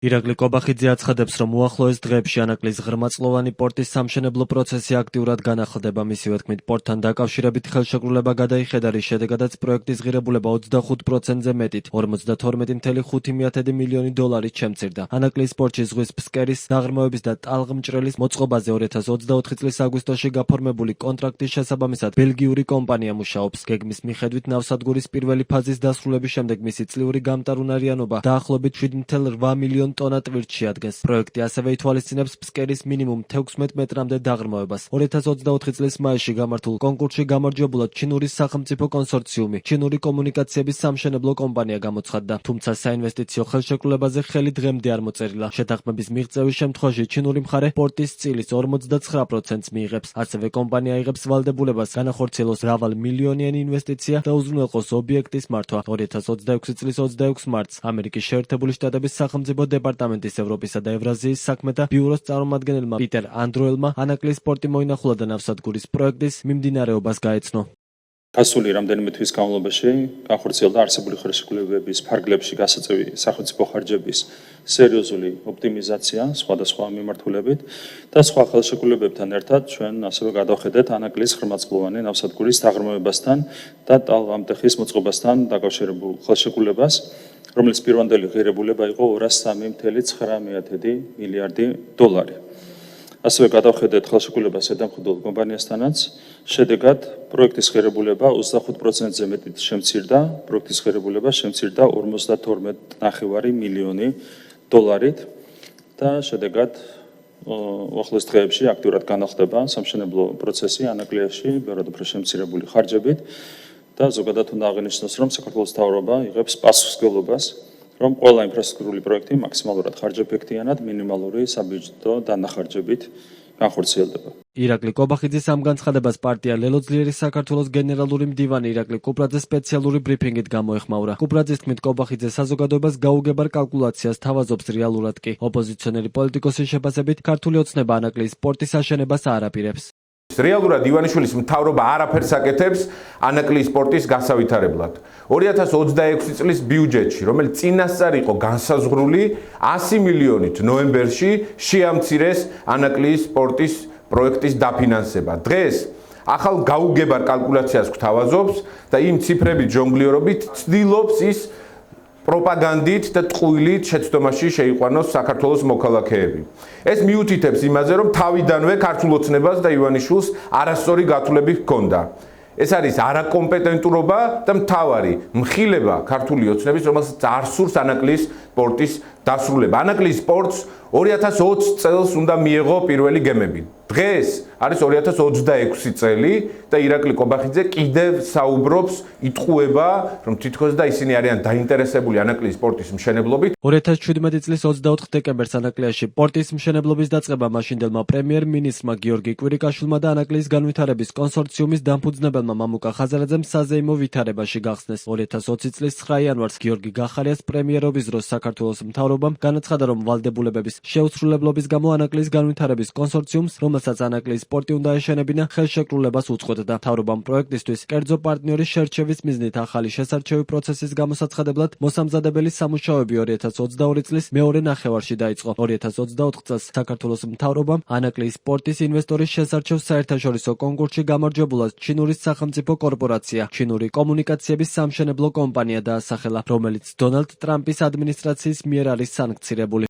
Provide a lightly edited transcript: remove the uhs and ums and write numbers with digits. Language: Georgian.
ირაკლი კობახიძე აცხადებს, რომ უახლოეს დღეებში ანაკლის ღრმაწლოვანი პორტის სამშენებლო პროცესი აქტიურად განახლდება. მისივე თქმით, პორტთან დაკავშირებით ხელშეკრულება გადაიხედა, რის შედეგადაც პროექტის ღირებულება 25%-ზე მეტით, 52.5 მილიონი დოლარით შემცირდა. ანაკლის პორტში ზღვის ფსკერის, დაღრმავების და ტალღმჭრელის მოწყობაზე 2024 წლის აგვისტოში გაფორმებული კონტრაქტის შესაბამისად ბელგიური კომპანია მუშაობს. გეგმის მიხედვით ნავსადგურის პირველი ფაზის დასრულების შემდეგ მისი წლიური გამტარუნარიანობა დაახლოებით 7.8 მილიონ ტონა ტვირთს შეადგენს. პროექტი ასევე ითვალისწინებს ფსკერის მინიმუმ 16 მეტრამდე დაღრმავებას. 2024 წლის მაისში გამართულ კონკურსში გამარჯვებულად ჩინური სახელმწიფო კონსორციუმი, ჩინური კომუნიკაციების სამშენებლო კომპანია გამოცხადდა. თუმცა საინვესტიციო ხელშეკრულებაზე ხელი დღემდე არ მოწერილა. შეთანხმების მიღწევის შემთხვევაში ჩინური მხარე პორტის წილის 49%-ს მიიღებს. ასევე კომპანია იღებს ვალდებულებას განახორციელოს მრავალმილიონიანი ინვესტიცია და უზრუნველყოს ობიექტის მართვა. 2026 წლის 26 მარტს ამერიკის შეერთებული შტატების სახელმწიფო დეპარტამენტის ევროპისა და ევრაზიის საქმეთა ბიუროს წარმომადგენელმა პიტერ ანდროელმა ანაკლის პორტი მოინახულა და ნავსადგურის პროექტის მიმდინარეობას გაეცნო. გასული რამდენიმე თვის განმავლობაში განხორციელდა არსებული ხელშეკრულებების ფარგლებში გასაწევი სახელმწიფო ხარჯების სერიოზული ოპტიმიზაცია სხვადასხვა მიმართულებით და სხვა ხელშეკრულებებთან ერთად ჩვენ ასევე გადავხედეთ ანაკლის ღრმაწლოვანი ნავსადგურის დაღრმავებასთან და ტალღამტეხის მოწყობასთან დაკავშირებულ ხელშეკრულებას, რომლის პირვანდელი ღირებულება იყო 203.9 მილიარდი დოლარი. ასევე გადავხედეთ ხელშეკრულებას ზედამხედველ კომპანიასთანაც. შედეგად პროექტის ღირებულება 25%-ზე მეტით შემცირდა, პროექტის ღირებულება შემცირდა 52.9 მილიონი დოლარით და შედეგად უახლოეს დღეებში აქტიურად განახლდება სამშენებლო პროცესი ანაკლიაში, ბევრად უფრო შემცირებული ხარჯებით. და ზოგადად უნდა აღინიშნოს, რომ საქართველოს მთავრობა იღებს პასუხისმგებლობას, რომ ყველა ინფრასტრუქტურული პროექტი მაქსიმალურად ხარჯეფექტიანად მინიმალური საბიუჯეტო დანახარჯებით განხორციელდება. ირაკლი კობახიძის ამ განცხადებას პარტია ლელოძლიერი საქართველოს გენერალური მდივანი ირაკლი კუპრაძე სპეციალური ბრიფინგით გამოეხმაურა. კუპრაძის თქმით, კობახიძე საზოგადოებას გაუგებარ კალკულაციას თავაზობს რეალურად კი. ოპოზიციონერი პოლიტიკოსის შეფასებით, ქართული ოცნება ანაკლის პორტის აშენებას არ აპირებს. რეალურად ივანიშვილის მთავრობა არაფერს აკეთებს ანაკლის პორტის გასავითარებლად. 2026 წლის ბიუჯეტში, რომელიც წინასწარ იყო განსაზღვრული 100 მილიონით ნოემბერში შეამცირეს ანაკლის პორტის პროექტის დაფინანსება. დღეს ახალ გაუგებარ კალკულაციას გვთავაზობს და იმ ციფრებით ჯონგლიორობით ცდილობს ის პროპაგანდით და ტყუილით შეცდომაში შეიყვანოს საქართველოს მოქალაქეები. ეს მიუთითებს იმაზე, რომ თავიდანვე ქართულ ოცნებას და ივანიშვილს არასწორი გათვლები ჰქონდა. ეს არის არაკომპეტენტურობა და მთავარი მხილება ქართული ოცნების, რომელსაც არ სურს ანაკლის პორტის დასრულება. ანაკლის პორტს 2020 წელს უნდა მიეღო პირველი გემები. დღეს არის 2026 წელი და ირაკლი კობახიძე კიდევ საუბრობს, იტყუება, რომ თითქოს და ისინი არიან დაინტერესებული ანაკლის პორტის მშენებლობით. 2017 წლის 24 დეკემბერს ანაკლიაში პორტის მშენებლობის დაწყება მაშინდელმა პრემიერ-მინისტრმა გიორგი კვირიკაშვილმა და ანაკლის განვითარების კონსორციუმის დამფუძნებელმა მამუკა ხაზარაძემ საზეიმო ვითარებაში გახსნეს. 2020 წლის 9 იანვარს გიორგი გახარიას პრემიერობის დროს საქართველოს მთავრობამ განაცხადა, რომ ვალდებულებების შეუსრულებლობის გამო ანაკლის განვითარების კონსორციუმს, რომელსაც ანაკლის პორტი უნდა ეშენებინა, ხელშეკრულებას უწყვეტდა. მთავრობამ პროექტისთვის კერძო პარტნიორის შერჩევის მიზნით ახალი შესარჩევი პროცესის გამოსაცხადებლად მოსამზადებელი სამუშაოები 2022 წლის მეორე ნახევარში დაიწყო. 2024 წელს საქართველოს მთავრობამ ანაკლის პორტის ინვესტორის შესარჩევ საერთაშორისო კონკურსში გამარჯვებულად ჩინურის სახელმწიფო კორპორაცია, ჩინური კომუნიკაციების სამშენებლო კომპანია დაასახელა, რომელიც დონალდ ტრამპის ადმინისტრაციის მიერ არის სანქცირებული.